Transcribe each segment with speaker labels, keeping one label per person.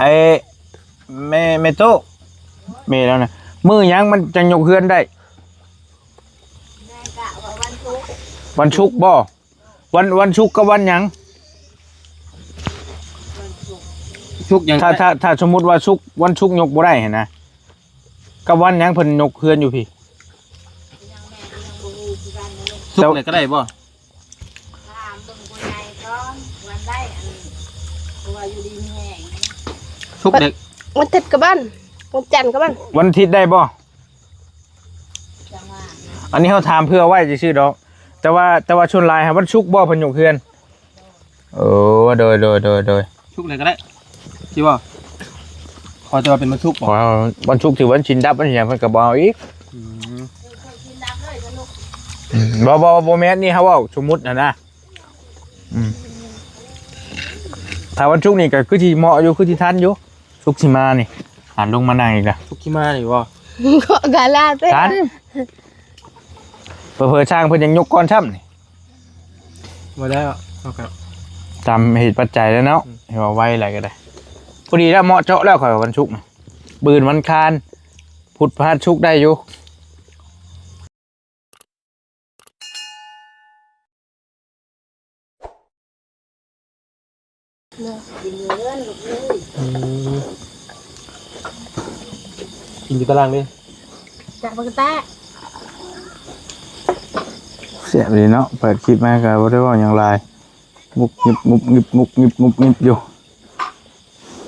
Speaker 1: ไอ้แม่โตแม่แล้วนะมือยังมันจะยกเฮือนได้วันศุกร์บ่วันศุกร์กับวันยัง
Speaker 2: ชุกยัง
Speaker 1: ถ้าสมมุติว่าวันศุกร์ยกบ่ได้เห็นนะกับวันยังเพิ่นยกเฮือนอยู่พี่
Speaker 2: ชุกไหนก็ได้บ่ชุกเด็ก
Speaker 3: วันอาทิตย์กับบ้านวันจันทร์กับบ้าน
Speaker 1: วันอาทิตย์ได้บ่อันนี้เขาถามเพื่อไว้ชื่อดอกแต่ว่าชนลายครับวันศุกร์บ่เพิ่นยกเฮือนโอ้โดย
Speaker 2: ชุกไหนก็ได้ที่ว่าพอจะเป็นวันชุกบ่
Speaker 1: วันศุกร์ถือวันชินดับวันหยังเพิ่นก็บ่เอาอีกบ่แม่นนี่เฮาเว้าสมมุตินะถ้าวันศุกร์นี่ก็คือที่เหมาะอยู่คือที่ทันอยู่ศุกร์สิมานี่หันลงมานั่งอีกล่ะ
Speaker 2: ชุกขี้มานี่บ่
Speaker 3: ก็กาลาเต้
Speaker 1: ทันเพิ่นช่างเพิ่นยังยกก่อนช้ำนี่
Speaker 2: บ่ได้เอาครับ
Speaker 1: ตามเหตุปัจจัยแล้วเนาะให้ว่าไว้อะไรก็ได้พอดีแล้วเหมาะเจาะแล้วข่อยวันศุกร์นี่บืนวันคานพุธพฤหัสศุกร์ได้อยู่
Speaker 2: กินอยู่ตารางดิ
Speaker 3: จากปกติ
Speaker 1: เสียดีเนาะเปิดคลิปมาก็บ่ได้ว่าอย่างไรงุบงิบอยู่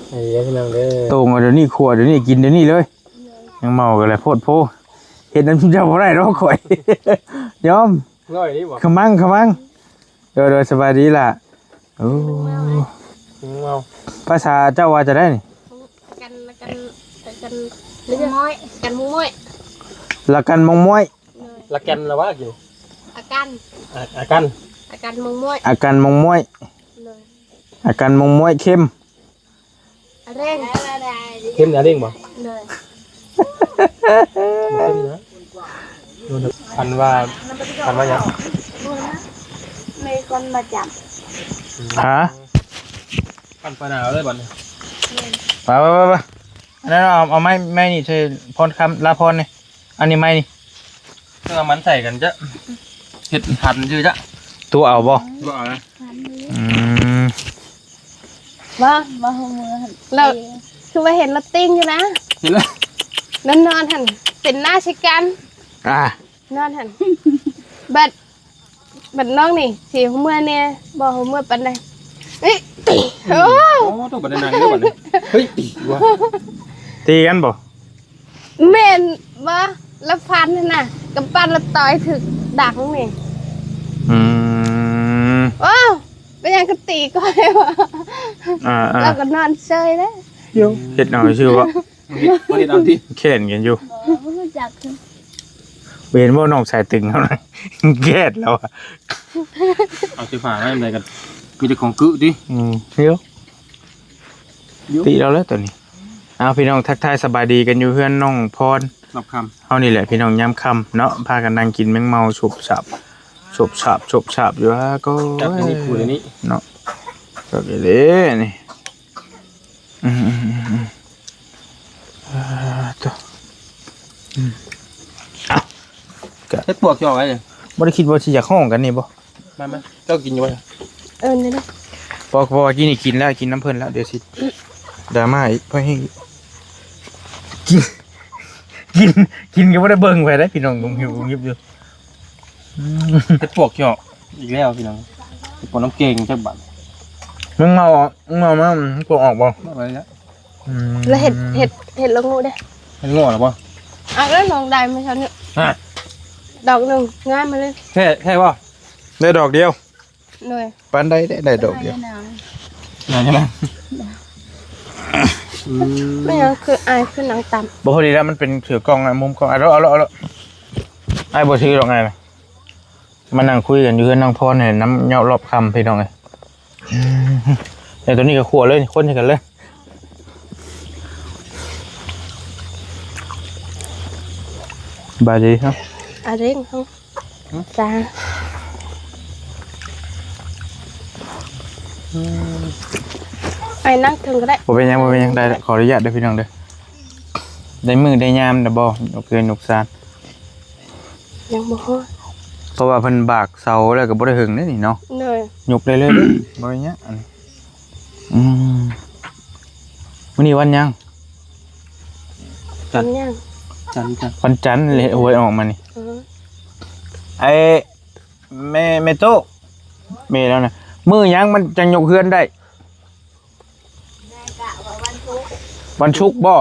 Speaker 2: ไอ้เด้อพี่น้องเด้อ
Speaker 1: โตมาเดี๋ยวนี้ขวดเดี๋ยวนี้กินเดี๋ยวนี้เลยยังเมากันเลยโพดโพเห็นน้ำเจ้าบ่ได้ดอกข่อยยอม
Speaker 2: ง่อยนี่บ่
Speaker 1: ขมังโดยสบายดีล่ะโอ้
Speaker 2: เมา
Speaker 1: ภาษาเจ้าว่าจะได้นี่
Speaker 3: กันเรื่องม้อยกันมุ้ย
Speaker 1: ละกันมงมวย
Speaker 2: ละกันละว่ากี่
Speaker 3: อาการมุ้ย
Speaker 1: อาการมงมวยอาการมงมวยเข้ม
Speaker 3: เร่ง
Speaker 2: เข้มนะเร่งบ่
Speaker 3: เลย
Speaker 2: เข้มนะพันว่าอย่าง
Speaker 3: มีคนมาจับ
Speaker 1: ฮะ
Speaker 2: พันปลาหนาวเลยบ่เนี่ย
Speaker 1: ไปอันนั้นเอาไม้นี่ใช่พรคำลาพรนี่อันนี้ไม้นี่
Speaker 2: ถ้ามันใส่กันจะเห็ดหันชื่อจะ
Speaker 1: ตัวเอาบ่
Speaker 2: เอานะ
Speaker 3: มาหัวมือเราคือว่าเห็นเราติ้งอยู่นะ
Speaker 2: เห็นแล้ว
Speaker 3: นอนหันเป็นหน้าชิกันนอนหันบัดน้องนี่สีหัวมือเนี่ยบ่หัวมือปันใดโอ้
Speaker 2: ต้องบัดนานด้วยบัดนี้เฮ้ย
Speaker 1: ตีกันบ่
Speaker 3: เมนบ่ละฟันน่ะกับปั้นละต่อยถึกดักนี่ว้าวเป็นยังกตีก็เลยวะแล้วก็นอนเฉยเลย
Speaker 1: อยู่เห็ดหน่อยชื่อว่า
Speaker 2: เห็ดเอาที่
Speaker 1: เข็นกันอยู่เห็นว่าน้องสายตึงเท่านั้นแก่แล้ว
Speaker 2: เอาสีฟ้าอะไรกันมีแต่ของกึดิ
Speaker 1: เดี๋ยวตีเราแล้วตัวนี้เอาพี่น้องทักทายสบายดีกันอยู่เพื่อนน้องพร
Speaker 2: รับค
Speaker 1: ำเอานี่แหละพี่น้องย้ำคำเนาะพากันนั่งกินแมงเมาฉุบฉับอยู่ฮะก็
Speaker 2: จับนี่คูนี้
Speaker 1: เนาะจับเลยนี่ตัว
Speaker 2: เฮ็ดปวกจ่อไว้เลย
Speaker 1: ไม่ได้คิดว่าจะอยากห้องกันนี่บ่
Speaker 2: มาเจ้ากินอยู่บ่
Speaker 3: นี่นะ
Speaker 1: พอกินนี่กินแล้วกินน้ำเพลินแล้วเดี๋ยวสิดราม่าอีกเพราะให้กินก็ไม่ได้เบิ่งไปได้พี่น้องงหิวยิบอยู่
Speaker 2: เฮ็ดปวกจ่ออีกแล้วพี่น้องปวกน้ำเก่งจักบัด
Speaker 1: มึงเมามาปวกออกบ่
Speaker 2: อะไรแล้ว
Speaker 3: แล้วเห็ดลงงูได้
Speaker 2: เห็ดงูหรอบ่
Speaker 3: แล้วลองได้ไหมครับเนี่ยดอกหนึ่งง่ายมาเลย
Speaker 2: แค่ว่า
Speaker 1: ได้ดอกเดียว
Speaker 3: เลย
Speaker 1: ปันได้ดอกเดียว
Speaker 2: ไหนกันนะ
Speaker 3: ไม่เอาคือไอ้คือหนังต่ำ
Speaker 1: บ่พอดีแล้วมันเป็นเสือกล้องมุมกล้องเอาไอ้บ่ถือหรอกไงมานั่งคุยกันอยู่นั่งพอเนี่ยน้ำเงารอบคำพี่น้องไงแต่ตัวนี้ก็ขั่วเลยคนกันเลยบายดีครับ
Speaker 3: เร่งเขาจ้า ไอ้นั่งถึงก็ได้
Speaker 1: บ่เป็นหยังได้ขออนุญาตเด้อพี่น้องเด้อได้มือได้ยามเด้อบ่ยกเกินยกซาน
Speaker 3: ยังบ่ฮอด
Speaker 1: เพราะว่าเพิ่นบากเสาแล้วก็บ่ได้หึงเด้นี่เนาะ
Speaker 3: เลย
Speaker 1: ยกได้เลยเด้อบ่เป็นหยังอันนี้มื้อนี้วันหยัง
Speaker 2: จัน
Speaker 3: ยัง
Speaker 2: จัน
Speaker 1: วันจันทร์เลยหวยออกมานี่
Speaker 3: อือ
Speaker 1: ไอ้แม่โตแม่แล้วนะมื้อหยังมันจังยกเฮือนได้วันศุกร์บ่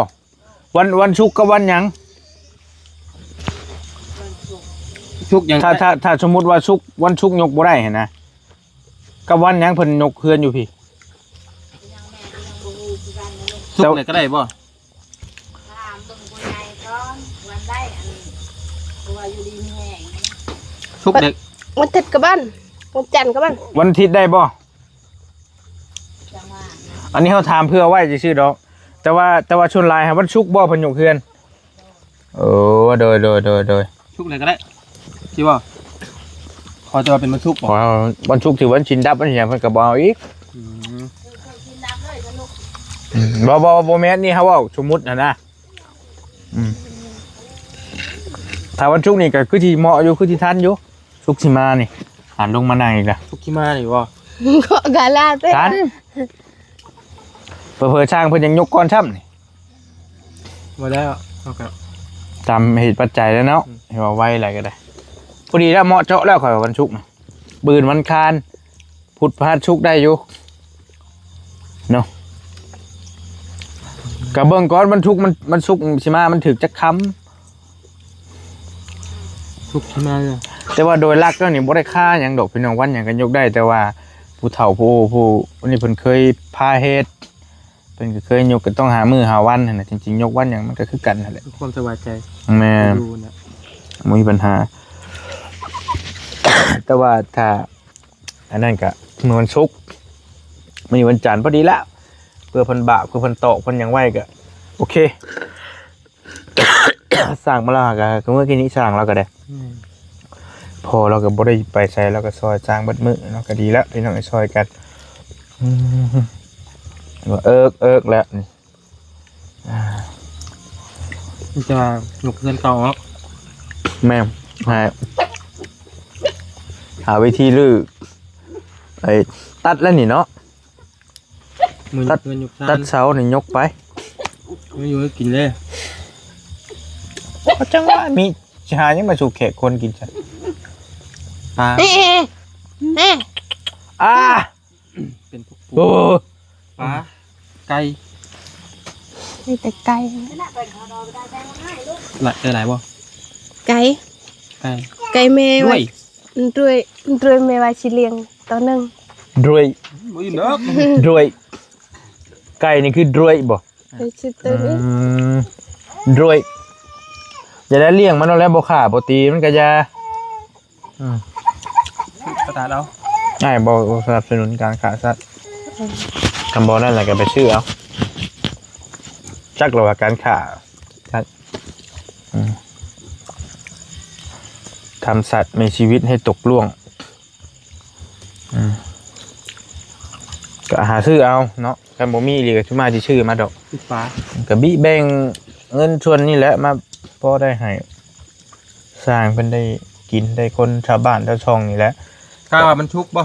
Speaker 1: วันศุกร์กับวันหยัง
Speaker 2: ชุกยัง
Speaker 1: ถ้าสมมุติว่าวันศุกร์ยกบ่ได้เห็นนะกับวันหยังเพิ่นยกเฮือนอยู่พี่
Speaker 2: ชุกไหนก็ได้บ่ชุกเด็ก
Speaker 3: วันอาทิตย์กับบ้านวันจันทร์กับบ้าน
Speaker 1: วันอาทิตย์ได้บ่อันนี้เขาถามเพื่อไว้ซื่อๆดอกแต่ว่าชวนหลายครับวันศุกร์บ่เพิ่นยกเฮือนโอ้โดย
Speaker 2: ชุกไหนก็ได้ที่ว่าพอจะมาเป็นมันชุกบ่
Speaker 1: ขอวันศุกร์ถือวันชินดับวันหยังเพิ่นก็บ่เอาอีกบ่แม่นนี่เฮาเว้าสมมุตินะถ้าวันศุกร์นี่ก็คือที่เหมาะอยู่คือที่ทันอยู่ศุกร์สิมานี่หันลงมานั่งอีกล่ะ
Speaker 2: ชุกขี้มาหรือบ่
Speaker 3: ก็กาลาเต้
Speaker 1: ทันเผลอๆช่างเพิ่นยังยกก้อนช่ำนี่
Speaker 2: มาแล้วโอเค
Speaker 1: ตามเหตุปัจจัยแล้วเนาะให้ว่าไว้อะไรก็ได้พอดีแล้วเหมาะเจาะแล้วข่อยว่าวันศุกร์น่ะบืนวันคานพุธพฤหัสศุกร์ได้อยู่เนาะกะเบิ่งก่อนมันศุกร์มันศุกร์สิมามันถึกจักคำ
Speaker 2: ชุกขี้มาเลย
Speaker 1: แต่ว่าโดยหลักแล้วนี่บ่ได้ค่าหยังดอกพี่น้องวันหยังก็ยกได้ แต่ว่าผู้เฒ่าผู้นี่เพิ่นเคยพาเฮ็ดเพิ่นก็เคยยกก็ต้องหามื้อหาวันนั่นน่ะจริงๆยกวันหยังมันก็คือกันนั่นแหละ
Speaker 2: ความสบายใจ
Speaker 1: แม่น
Speaker 2: ดูนะ
Speaker 1: บ่มีปัญหา แต่ว่าถ้าอันนั้นก็มื้อวันศุกร์มื้อวันจันทร์พอดีละเพื่อเพิ่นบะเพื่อเพิ่นตอกเพิ่นหยังไว้ก็โอเค สร้างมาแล้วก็เมื่อกี้นี้สร้างแล้วก็ได้ พอเราก็บ่ได้ไปใช้เราก็ซอยจ้างเบิดมื้อเนาะก็ดีแล้วพี่น้องไอ้ซอยกันว่าเอิกแล้วนี่
Speaker 2: มันจะหนุกเงินเก่าเนาะ
Speaker 1: แม่หาวิธีลื้อไอ้ตัดแล้วนี่เนาะ
Speaker 2: มือเงินยุกซ่า
Speaker 1: ตัดเสานี่ยกไป
Speaker 2: ไม่อยู่ให้กินเลย
Speaker 1: ก็จังว่ามีชายังมาสู่แขกคนกินจ้ะ
Speaker 2: ปลา
Speaker 3: นี่
Speaker 2: เป็นพวกปู
Speaker 1: โอ้
Speaker 2: ปลาไก่
Speaker 3: มีแต่ไก่
Speaker 2: หลายบ่
Speaker 3: ไก่
Speaker 2: ไก่
Speaker 3: ไก่แม่
Speaker 2: ด้ว
Speaker 3: ไว้
Speaker 2: ย
Speaker 3: ด้วยแม่ไว้สิเลี้ยงตัวหนึง
Speaker 1: ดรวย
Speaker 2: บ่อยู่เนาะ
Speaker 1: ดรวยไก่นี่คือดรวยบ่
Speaker 3: ไปสิตัวนี้
Speaker 1: ดรวยจะได้เลี้ยงมันเอาแล้วบ่ขาบ่ตีมันก็จะ
Speaker 2: กระดาษเอา
Speaker 1: ง่ายบ่สนับสนุนการฆ่าสัตว์คำบอกนั่นแหละก็ไปชื่อเอาจักระว่าการฆ่าสัตว์ทำสัตว์มีชีวิตให้ตกล่วงก็หาชื่อเอาเนาะกันบ่มีอีหลีก็สิมาสิชื่อมาดอก
Speaker 2: ติดปลา
Speaker 1: ก็บิแบ่งเงินส่วนนี้แหละมาพอได้ให้สร้างเพิ่นได้กินได้คนชาวบ้านชาวช่องนี่แหละ
Speaker 2: กล้าว่ามันชุกบ่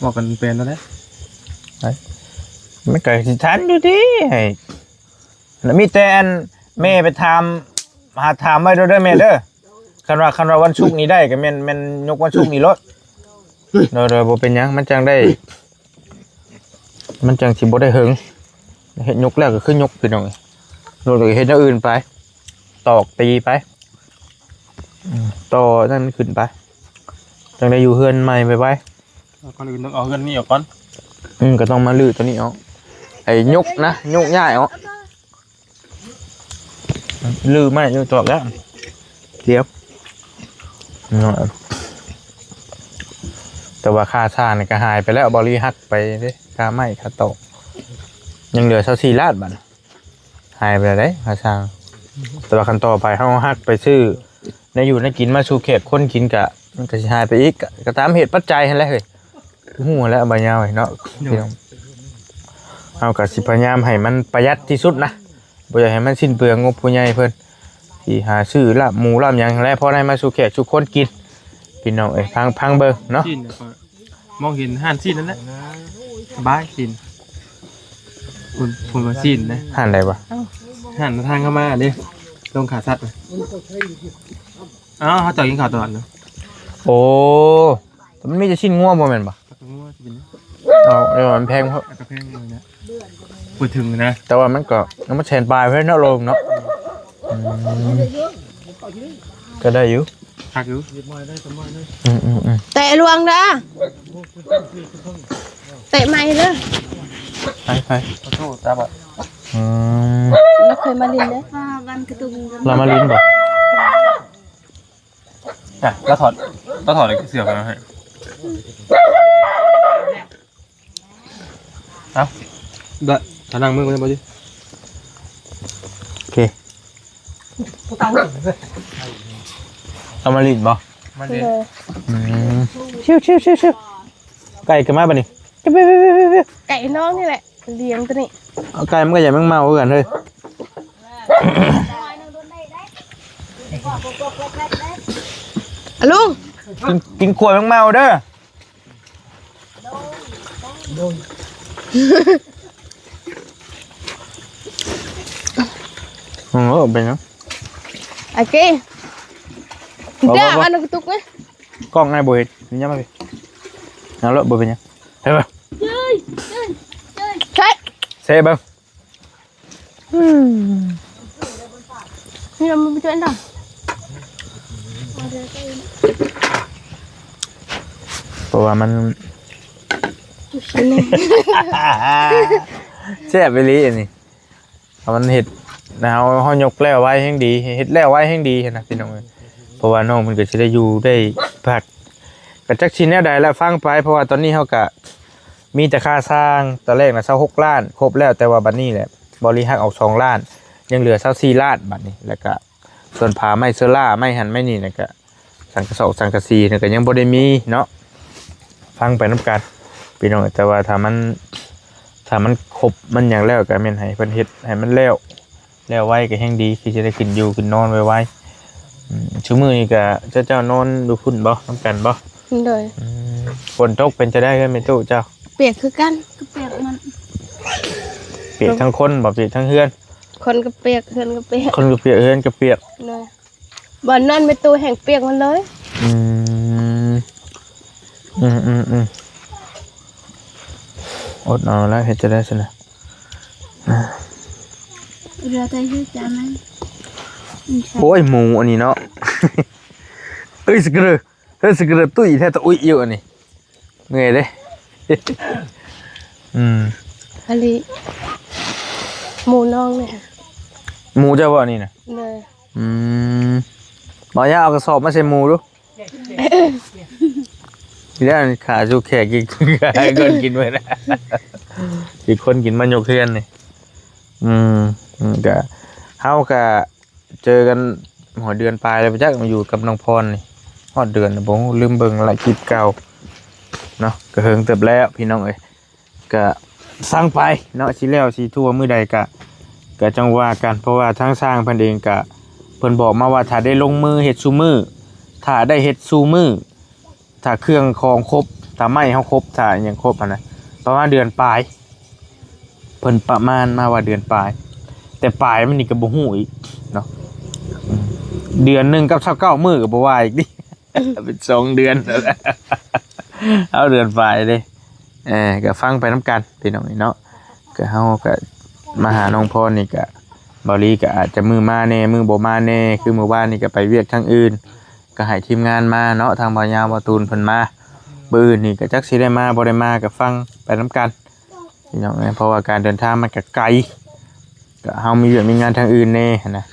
Speaker 2: บอกกันเป็นแล้วนะ
Speaker 1: มันก็สิทันอยู่ดิให้แล้วมีแต่อันแม่ไปถามหาถามไว้เด้อแม่เด้อคันว่าวันศุกร์นี้ได้ก็แม่นยกวันศุกร์นี้รถเด้อบ่เป็นหยังมันจังได้ มันจังสิบ่ได้หึงเฮ็ดยกแล้วก็คือยกพี่น้องโดนก็เฮ็ดอย่างอื่นไปตอกตีไปต่อนั่นมันขึ้นไปจังได้อยู่เฮือนใหม่ไป
Speaker 2: ก่อนอื่นต้องเอาเงินนี่ออกก่อน
Speaker 1: ก็ต้องมาลื้อตัวนี้เอาไอ้ยกนะยกง่ายเอาลื้อไม่ยกตอกแล้วเดี๋ยวแต่ว่าค่าชาเนี่ยก็หายไปแล้วบริหักไปเด้ค่าไม้ค่าตอกยังเหลือ24 ล้านบาทหายไปแล้วเด้ค่าชาแต่ว่าขั้นต่อไปเขาหักไปซื้อในอยู่ในกินมาสู่เขตคนกินกะมันก็สิหายไปอีกก็ตามเหตุปัจจัยนั่นแหละเฮ้ยหูแล้วใบยาวเนาะพี่น้อง เอาก็สิพยายามให้มันประหยัดที่สุดนะบ่อยากให้มันสิ้นเปลืองงบผู้ใหญ่เพิ่นที่หาซื้อลาบหมูลาบหยังแล้วพอได้มาสู่แขกสู่คนกินพี่น้องเอ้ยพังเบิ่งเนาะ
Speaker 2: ชิ้นเนี่ยมองเห็นห่านชิ้นนั่นแหละสบายชิ้นคุณมาชิ้นนะ
Speaker 1: ห่านใดบ่
Speaker 2: ห่านทางเข้ามาดิลงขาสัตว์อ้าวเขาเจาะกินข่าวตลอดเนาะ
Speaker 1: โอ้แต่มันมีแต่ชิ้นงัวบ่แม่นบ่
Speaker 2: ปลากระงัวจะเป็น
Speaker 1: เอามันแพงเพราะ
Speaker 2: ปลากระเพงเลยนะพูดถึงนะ
Speaker 1: แต่ว่ามันก็มันแทนปลายเพิ่นเนาะลงเนาะก็ได้อยู่
Speaker 2: พักอยู่
Speaker 3: เตะลวงเด้อเตะไม่เด้อ
Speaker 1: ไป
Speaker 2: ขอโทษตาบอด
Speaker 3: เราเคยมาลินเด้อ
Speaker 1: เรามาลิ้นบ่
Speaker 2: อ่ะแล้วถอดอะไรเสือกมาให้เอ้าเด้อถ้านั่งมือมันจะบ่ดิ
Speaker 1: โอเคเรามาลิ้นบ่
Speaker 2: มาดิ
Speaker 1: ชิวไก่กันมาบ่นี่
Speaker 3: ไก่น้องนี่แหละเลี้ยงตัวนี้
Speaker 1: เอาไก่มันก็อย่ามึงเมากันเฮ้ย
Speaker 3: ลุง
Speaker 1: กินขวดมึงเมาเด้อโอ้โหเป็นยัง
Speaker 3: โอเคเด้ออันนั้นกระตุกไหม
Speaker 1: กล้องไงบ่เห็นยังมาพี่เอาละบ่เป็นยังเฮ้ย
Speaker 3: ใช่
Speaker 1: เซ่เบิ่ง
Speaker 3: นี่เราไม่ช่วยหรอก
Speaker 1: เพราะว่ามันแซ่บไปเลยอันนี้เอามันเห็ดนะเฮายกแล้วไว้แห่งดีเห็ดแล้วไว้แห่งดีเห็นนะพี่น้องเอ้ยเพราะว่าน้องมันก็สิได้อยู่ได้พักก็จักชิ้นแนวใดแล้วฟังไปเพราะว่าตอนนี้เฮาก็มีแต่ค่าสร้างตอนแรกน่ะ26ล้านครบแล้วแต่ว่าบัดนี้แหละบริหักออก2ล้านยังเหลือ24ล้านบัดนี้แล้วก็ส่วนผาไม้เซอร่าไม้หันไม้นี่แล้วก็สังกะสอกสังกะสีนี่ก็ยังบ่ได้มีเนาะฟังไปนํกันพี่น้องแต่ว่าถ้ามันครบมันหยังแล้วก็แม่นให้เพิ่นเฮ็ดให้มันแล้วไว้ก็แฮงดีคือจะได้กินอยู่กินนอนไวๆชั่วมื้อนี้ก็เจ้านอนดูพุ่นบ่นํกันบ่
Speaker 3: เลย
Speaker 1: ฝนตกเป็นจะได้กันไหมตู้เจ้า
Speaker 3: เปียกคือกันก็เปียกมัน
Speaker 1: เปียกทั้งคนบ่เปียกทั้งเฮือน
Speaker 3: คนก็เปียกเฮือนก็เปียก
Speaker 1: คนก็เปียกเฮือนก็เปียก
Speaker 3: เลยบ่อนนั่นไปตู้แห่งเปียกมันเลย
Speaker 1: อืมอดเอาแล้วเฮ็ดจะได้สินะ
Speaker 3: เรือใจชื่อจาไหม
Speaker 1: โอ้ยหมูอันนี้เนาะ เอ้ยสกระตุ้ยแท้ตะอุ้ยอยู่อันนี้เหนื่อยเด้
Speaker 3: อะไรหมูน้องเนี่ย
Speaker 1: หมูเจ้าบ่อันนี้น่ะ
Speaker 3: เลย
Speaker 1: บ่อย่าเอากระสอบมาใส่หมูดูทีแรกขาจูแขกกินให้คนกินไว้นะอีกคนกินมันยกเทือนนี่ก็เฮาก็เจอกันหัวเดือนปลายแล้วไปจักมาอยู่กับน้องพรนี่ฮอดเดือนบ่ลืมเบิ่งหลายคลิปเก่าเนาะก็เฮิงเติบแล้วพี่น้องเอ้ยก็สร้างไปเนาะสิแล้วสิทั่วมื้อใดก็จังว่ากันเพราะว่าทางสร้างเพิ่นเองก็เพิ่นบอกมาว่าถ้าได้ลงมือเฮ็ดซุมื้อถ้าได้เฮ็ดซุมื้อถ้าเครื่องของครบถ้าไม้เฮาครบถ้าหยังครบนะประมาณเดือนปลายเพิ่นประมาณมาว่าเดือนปลายแต่ปลายมันนี่ก็บ่ฮู้อีกเนาะเดือนนึงกับ29มื้อก็บ่ว่าอีกดิ เป็น2เดือนแล้วแหละเอาเดือนปลายเด้ก็ฟังไปนํกันพี่น้องเนาะก็เฮาก็มาหาน้องพรนี่ก็บอลีก็อาจจะมือมาแน่มือบ่มาแน่คือมื้อวานนี่ก็ไปเวียกทางอื่นก็ให้ทีมงานมาเนาะทางบ่ยาวบ่ตูนเพิ่นมามื้ออื่นนี่ก็จักสิได้มาบ่ได้มาก็ฟังไปนํกันพี่น้องเพราะว่าการเดินทางมันก็ไกลก็เฮามีเวียกมีงานทางอื่นแน่นะ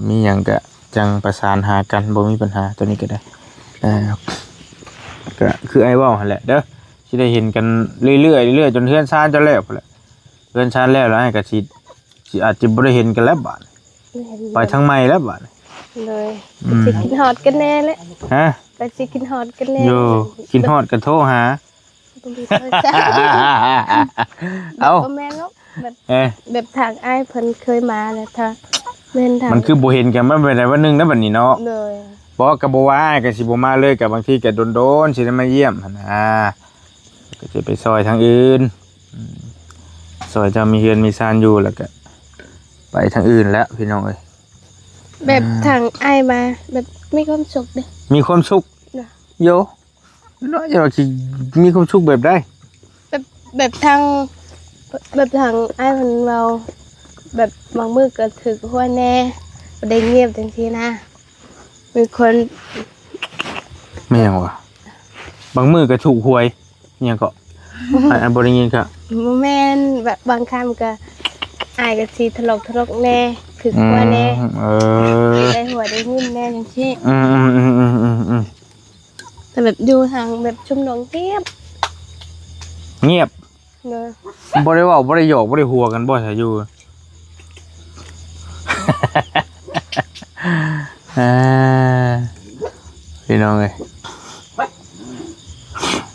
Speaker 1: มีหยังก็จังประสานหากันบ่มีปัญหาตัวนี้ก็ได้ก็คือไอ้เว้าหั่นแหละเด้อสิได้เห็นกันเรื่อยๆจนเฮือนซ่านจะแล้วพุ่นแหละเฮือนซ่านแล้วไอ้ก็สิอาจจะบ่ได้เห็นกันแล้วบาดไปทางใหม่แล้วบาด
Speaker 3: เลยสิกินฮอดกันแน่เลย
Speaker 1: ฮะ
Speaker 3: ไปสิกินฮอดกันแน่
Speaker 1: โยกินฮอดก็โทรหา
Speaker 3: บ่มีโทรศัพท์
Speaker 1: เอา
Speaker 3: บ่แม่นหรอกแบบ
Speaker 1: เอ้ย
Speaker 3: แบบทางอ้ายเพิ่นเคยมาแล้วถ้าแม่นทาง
Speaker 1: มันคือบ่เห็นกันมันเป็นได้วันหนึงนะบัดนี้เนาะ
Speaker 3: เลย
Speaker 1: บ่ก็บ่ว่าก็สิบ่มาเลยก็บางทีก็โดนๆสิได้มาเยี่ยมหั่นนะก็สิไปซอยทางอื่นซอยเจ้ามีเฮือนมีซานอยู่แล้วก็ไปทางอื่นแล้วพี่น้องเอ้ย
Speaker 3: แบบทางอ้ายมาแบบมีความสุขเด้อ
Speaker 1: มีความสุข
Speaker 3: น่ะ
Speaker 1: โยเนาะจะว่าสิมีความสุขแบบใด
Speaker 3: แบบทางอ้ายเพิ่นเว้าแบบบางมื้อก็ถึกหัวแน่บ่ได้เงียบจังซี่นะมีคน
Speaker 1: แม่งวะบางมือก็ถูกหวยเนี่ยก็อันบริยินครับ
Speaker 3: บ่แม่นแบบบางคำก็อ้ายก็สิทะลกแน่ถึกหัวแน่
Speaker 1: เออ
Speaker 3: ได้หัวได้หุ้นแน่จังซี่
Speaker 1: อืม
Speaker 3: แต่แบบอยู่ทางแบบชุมนุมเงียบ
Speaker 1: เงียบ
Speaker 3: เนอะ
Speaker 1: บ่ได้เว่าบ่ได้หยอกบ่ได้หัวกันบ่ใช่อยู่ อ่าพี่น้องเอ้ย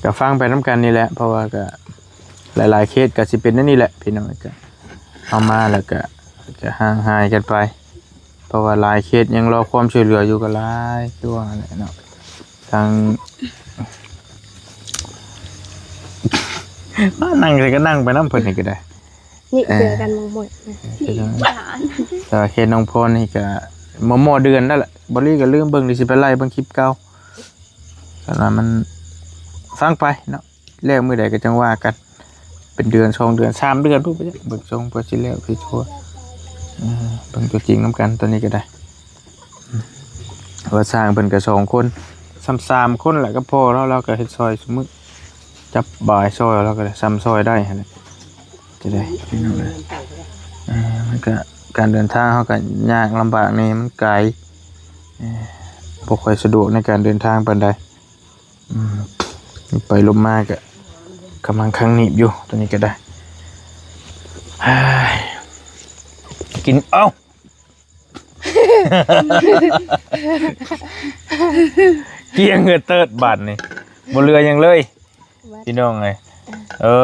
Speaker 1: ก็ฟังไปน้ำกันนี่แหละเพราะว่าก็หลายๆเคสก็สิเป็นนั่นนี่แหละพี่น้องเอ้ยก็เอามาแล้วก็ห่างหายกันไป เพราะว่าหลายเคสยังรอความช่วยเหลืออยู่ก็หลายตัวแหละเนาะทาง นั่งเลยก็นั่งไปน้ำเพิ่นนี่ก็ได้
Speaker 3: นี่เจอกันหมดนะ
Speaker 1: แต่เคสน้องพรนี่ก็หมอเดือนนั่นแหละบ่รีก็ลืมเบิ่งดิสิไปไล่เบิ่งคลิปเก่าแต่ว่ามันฟังไปเนาะแล้วมื้อใดก็จังว่ากันเป็นเดือน2เดือน3เดือนพุ่นไปจ้ะเบิ่งทรงเพิ่นสิแล้วสิทั่วเบิ่งตัวจริงนํกันตัวนี้ก็ได้ว่าสร้างเพิ่นก็2คน3คนแหละก็พอแล้วเราก็เฮ็ดซอยซุมื้อจับบ่ายซอยแล้วก็ได้ซ้ำซอยได้หั่นแหละจะได้พี่น้องเอ้ยมันก็การเดินทางเขาก็ยากลำบากนี่มันไกลบ่ค่อยสะดวกในการเดินทางปานใดไปลมมากอะกำลังคังหนีบอยู่ตัวนี้ก็ได้กินเอ้า เกี่ยงเงือเติดบาดนี่บ่เรือยังเลยพี่น้องเอ้ยเอ้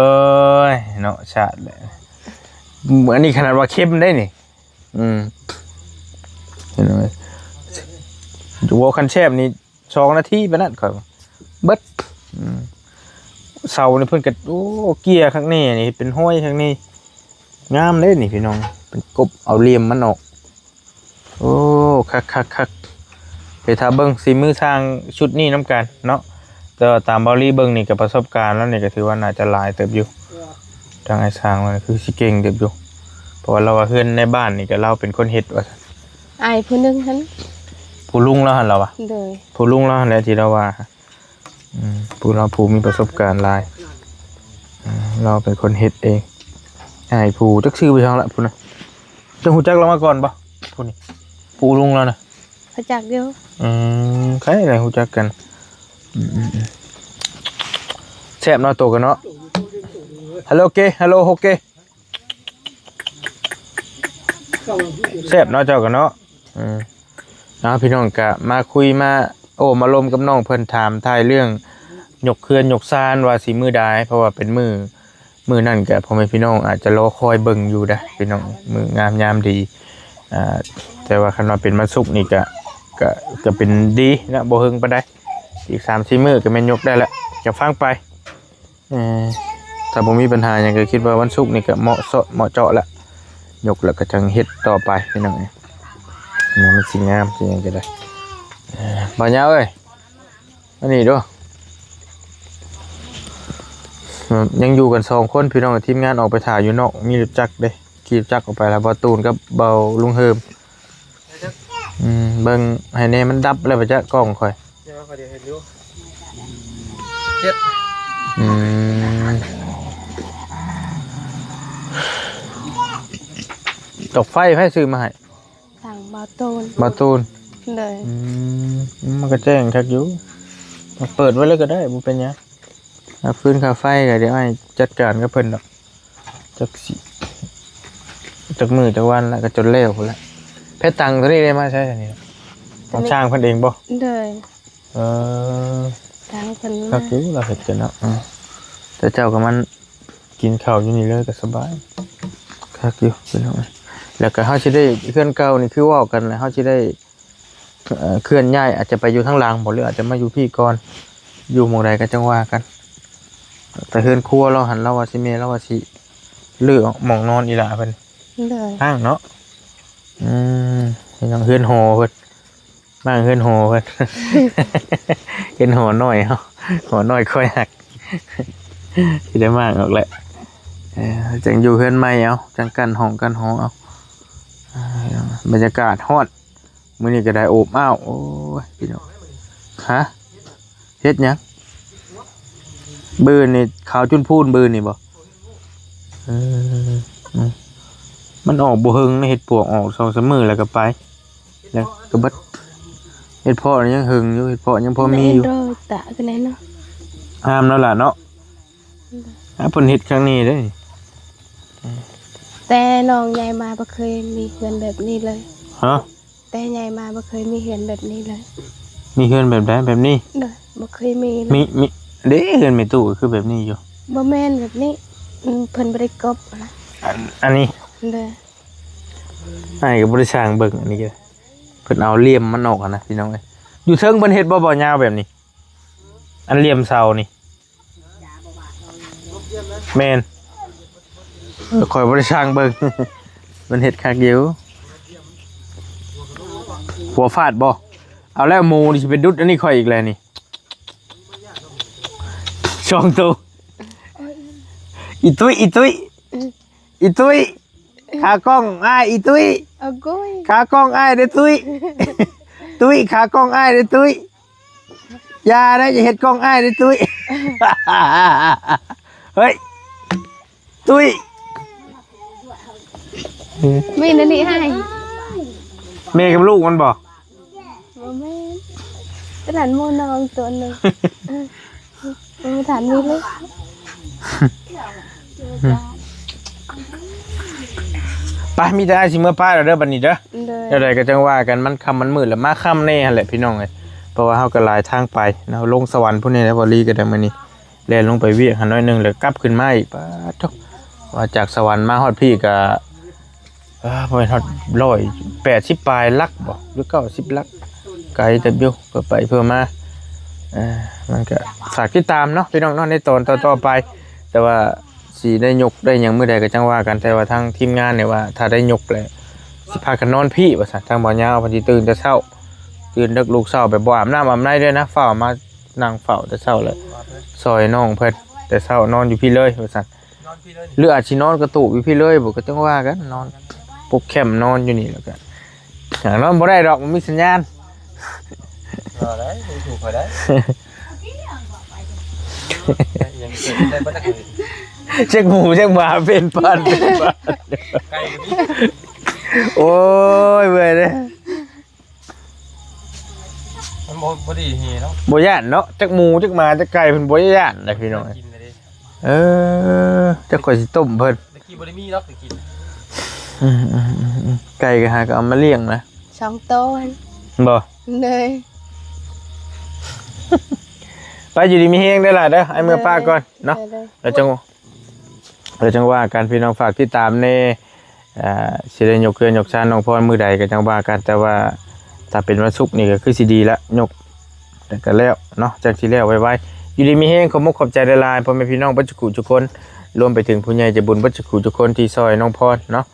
Speaker 1: ยเนาะชาติเลยอันนี้ขนาดว่าเข้มได้นี่เห็นไหมอยู่วอลคันแชบนี่2 นาทีไปนั่นค่อยเบิดเสานี่เพิ่นก็โอ้เกียร์ข้างนี้นี่เป็นห้อยข้างนี้งามเลยนี่พี่น้องเป็นกบเอาเหลี่ยมมันออกโอ้คักไปถ้าเบิ่งสีมือทางชุดนี้น้ำกันเนาะแต่ตามบอลลี่เบิ่งนี่กับประสบการณ์แล้วนี่ก็ถือว่าน่าจะหลายเติบอยู่ทางไอ้ช้างมันคือสิเก่งเติบอยู่เพราะว่าเราว่าเพื่อนในบ้านนี่ก็เราเป็นคนเฮ็ดว่า
Speaker 3: อายผู้หนึงหั่น
Speaker 1: ผู้ลุงแล้วหั่นเราอ่ะ
Speaker 3: เลย
Speaker 1: ผู้ลุงแล้วหั่นแหละที่เราว่าผู้มีประสบการณ์หลายเราเป็นคนเฮ็ดเองไอ้ผู้จักชื่อไปทางละผู้น่ะจะฮู้จักเรามาก่อนบ่ผู้นี่ผู้ลุงแล้วนะ
Speaker 3: พระจักเดียว
Speaker 1: ใครอะไรฮู้จักกันแซ่บเนาะโตกันเนาะฮัลโหลเกฮัลโหลโฮเกแซ่บเนาะเจ้ากันเนาะนะพี่น้องก็มาคุยมาโอ้มาลมกับน้องเพิ่นถามทายเรื่องยกเคลื่อนยกซานว่าสิมือใดเพราะว่าเป็นมือนั่นก็พ่อแม่พี่น้องอาจจะรอคอยเบิ่งอยู่นะพี่น้องมืองามยามดีแต่ว่าคันว่าเป็นวันศุกร์นี่ก็เป็นดีนะบ่ฮึงปานใดอีก 3-4 มื้อก็แม่นยกได้แล้วจะฟังไปถ้าบ่มีปัญหาหยังก็คิดว่าวันศุกร์นี่ก็เหมาะเจาะแล้วยกแล้วก็จังเฮ็ดต่อไปพี่น้องเนี่ยมันสิงามสิหยังก็ได้บ่ยาวเอ้ยอันนี้ดูยังอยู่กัน2คนพี่น้องทีมงานออกไปถ่ายอยู่นอกมีรถจักรเด้ขี่รถจักรออกไปแล้วบ่ตูนกับเบาลุงเฮิมเบิ่งให้แน่มันดับแล้วบ่จ๊ะกล้องค่อย
Speaker 2: เดี๋ยวเห็นอยู่
Speaker 1: ตกไฟไผซื้อมาให้
Speaker 3: ทางบาโตน
Speaker 1: บ่ตูน
Speaker 3: เลย
Speaker 1: มันก็แจ้งคักอยู่เปิดไว้เลยก็ได้บ่เป็นหยังฟื้นค่าไฟก็เดี๋ยวให้จัดการกับเพิ่นดอกจักมื้อจักวันแล้วก็จนแล้วพุ่นละเพชรตังตัวนี้ได้มาใช้อันนี้ของช่างเพิ่นเองบ่
Speaker 3: เลย
Speaker 1: เออ
Speaker 3: ทางเพิ่น
Speaker 1: คั
Speaker 3: มาก
Speaker 1: อยู่เราเฮ็ดกันเนาะ แต่เจ้าก็มันกินข้าวอยู่นี่เลยก็สบายคักอยู่พี่น้องแล้วก็เฮาสิได้เคลื่อนเก่านี่คือเว้ากันแล้วเฮาสิได้เคลื่อนย้ายอาจจะไปอยู่ทางหลังบ่หรืออาจจะมาอยู่พี่ก่อนอยู่หม้องใดก็จังว่ากันแต่เฮือนครัวเราหันเราว่าสิแม่เราว่าสิเลือกหม้องนอนอีหล่าเพิ่น
Speaker 3: เลย
Speaker 1: อ้างเนาะพี่น้องเฮือนหอเพิ่นบ้างเฮือนหอเพิ่น เฮือนหอน้อยเฮาหอน้อยค่อยหัก สิได้มากออกแหละจังอยู่เฮือนใหม่เอาจังกันห้องกันหอเอาบรรยากาศฮอดมื้อนี้ก็ได้โอบอ้าวโอ้ยพี่น้องฮะเฮ็ดหยังบื้อนี่ขาวจุนพูนบื้อนี่บ่มันออกบ่เฮิงเฮ็ดปวกออก2-3มื้อแล้วก็ไปแล้วก็บัดเฮ็ดเพาะยังเฮิงอยู่เฮ็ดเพาะยังพอมีอยู่
Speaker 3: โดยตะกันไหนเนาะ
Speaker 1: ห้ามแล้วล่ะเนาะเพิ่นเฮ็ดครั้งนี้เด้อ
Speaker 3: แต่น้องใหญ่มาบ่เคยมีเฮือนแบบนี้เลย
Speaker 1: ฮะ
Speaker 3: แต่ใหญ่มาบ่เคยมีเฮือนแบบนี้เลย
Speaker 1: มีเฮือนแบบใดแบบนี้
Speaker 3: เด้อบ่เคยมีเลย
Speaker 1: มีเด้เฮือนแม่ตู้ก็คือแบบนี้อยู่
Speaker 3: บ่แม่นแบบนี้เพิ่นบ่ได้กบนะ
Speaker 1: อันนี้
Speaker 3: เด้อ
Speaker 1: อ้ายก็บ่ได้สร้างเบิ่งอันนี้ก็เพิ่นเอาเหลี่ยมมันออกอะนะพี่น้องเอ้ยอยู่เทิงเพิ่นเฮ็ดบ่ยาวแบบนี้ อันเหลี่ยมเสานี่แม่นข่อยบ่ได้สร้างเบิ่ง มันเฮ็ดคักอยู่หัวฟาดบ่เอาแล้วหมูนี่สิไปดุดอันนี้ข่อยอีกแล้วนี่ช่องตู้อีตุ้ยขากล้องอ้ายอีตุ้ย
Speaker 3: เอาก้อย
Speaker 1: ขากล้องอ้ายเด้อตุ้ย ตุ้ยขากล้องอ้ายเด้อตุ้ยอย่านะอย่าเฮ็ดกล้องอ้ายเด้อตุ้ย เฮ้ยตุ้ย
Speaker 3: มีนั่นนี่ให้
Speaker 1: แม่กับลูกมันบ่
Speaker 3: บ่แม่นกระดานโมน้องตัวหนึงมันถามนี่เลย
Speaker 1: ไปมีแต่อ้ายสิเมื่อป้าแล้วเด้อบัดนี้เด้อ
Speaker 3: เด้อ
Speaker 1: เดี๋ยวใดก็จังว่ากันมันค่ำมันมืดแล้วมาค่ำแน่หั่นแหละพี่น้องเอ้ยเพราะว่าเฮาก็หลายทางไปเนาะลงสวรรค์พุ่นนี่แหละบ่ลีก็ได้มื้อนี้แล่นลงไปเวียกหันน้อยหนึงแล้วกลับขึ้นมาอีกปาดโธ่ว่าจากสวรรค์มาฮอดพี่ก็บ่แม่นฮอด180ปลายลักบ่หรือ90ลักไกลแต่เดียวก็ไปเพื่อมามันก็ฝากติดตามเนาะพี่น้องเนาะในตอนต่อๆไป แต่ว่าสิได้ยกได้หยังมื้อใดก็จังว่ากันแต่ว่าทางทีมงานเนี่ยว่าถ้าได้ยกแล้วสิพากันนอนพี่ว่าซั่นทางบ่ยาวเพิ่นสิตื่นแต่เช้าตื่นดึกลูกเช้าแบบบ่อาบน้ำอาบในด้วยนะเฝ้ามานั่งเฝ้าแต่เช้าเลยซอยน้องเพิ่นแต่เช้านอนอยู่พี่เลยว่าซั่น
Speaker 2: นอนพี่เลย
Speaker 1: หรืออาจสินอนกระตุกอยู่พี่เลยบ่ก็จังว่ากันนอนปลุกแคมป์นอนอยู่นี่แล้วก็หานอนบ่ได้ดอกมันมีสัญญาณ
Speaker 2: ได้ถูกไปได้ยังเก่งได้บ่ได้เลย
Speaker 1: เช็คหมูเช็คหมาเป็นพัน
Speaker 2: ไก่ก็มี
Speaker 1: โอ้ยเบื่อเด้
Speaker 2: มันบ่ดีเฮเนาะ
Speaker 1: บ่ย่านเนาะจักหมูจักหมาจักไก่เพิ่นบ่ย่านนะพี่น้อง
Speaker 2: กินเลยดิ
Speaker 1: จักข่อยสิต้มเพิ่น
Speaker 2: ตะกี้บ่ได้มีหรอกตะกี้
Speaker 1: ไก่ก็หาก็เอามาเลี้ยงนะ
Speaker 3: 2ตัว
Speaker 1: บ่
Speaker 3: เลย
Speaker 1: ไปอยู่ดีมีเฮงได้อล่ะเด้อไอ้เมื่อป้าก่อนเนาะ
Speaker 3: เลย
Speaker 1: แล้วจังว่ากันพี่น้องฝากติดตามในสิได้ยกเคลื่อนยกชานน้องพรมือใดก็จังว่ากันแต่ว่าถ้าเป็นวันศุกร์นี่ก็คือสิดีละยกแต่ก็แล้วเนาะจังสิแล้วไว้อยู่ดีมีเฮงขอบมุกขอบใจหลายๆพ่อแม่พี่น้องเบัดจุกุทุกคนรวมไปถึงผู้ใหญ่ใจบุญเบัดจุกุทุกคนที่ซอยน้องพรเนาะ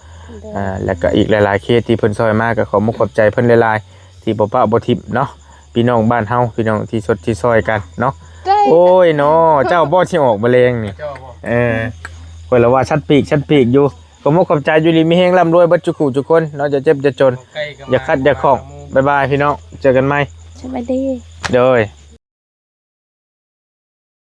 Speaker 1: แล้วก็อีกหลายๆเคสที่เพิ่นซอยมาก็ขอมุกขอบใจเพิ่นหลายๆที่บ่ปะบ่ทิมเนาะพี่น้องบ้านเฮาพี่น้องที่สดที่ซอยกันเนาะ
Speaker 3: ได้
Speaker 1: โอ้ยเนาะเจ้าบ่ที่ออกแมลงนี่
Speaker 2: เจ้าบ่
Speaker 1: เพิ่นละว่าชัดปีกอยู่ขอมุกขอบใจอยู่ดีมีเฮงร่ำรวยเบัดจุกุทุกคนเนาะจะเจ็บจะจน
Speaker 2: ไก่ก็
Speaker 1: อย่าคัดอย่าของบ๊ายบายพี่น้องเจอกันใหม่
Speaker 3: สวัสดี
Speaker 1: เด้อ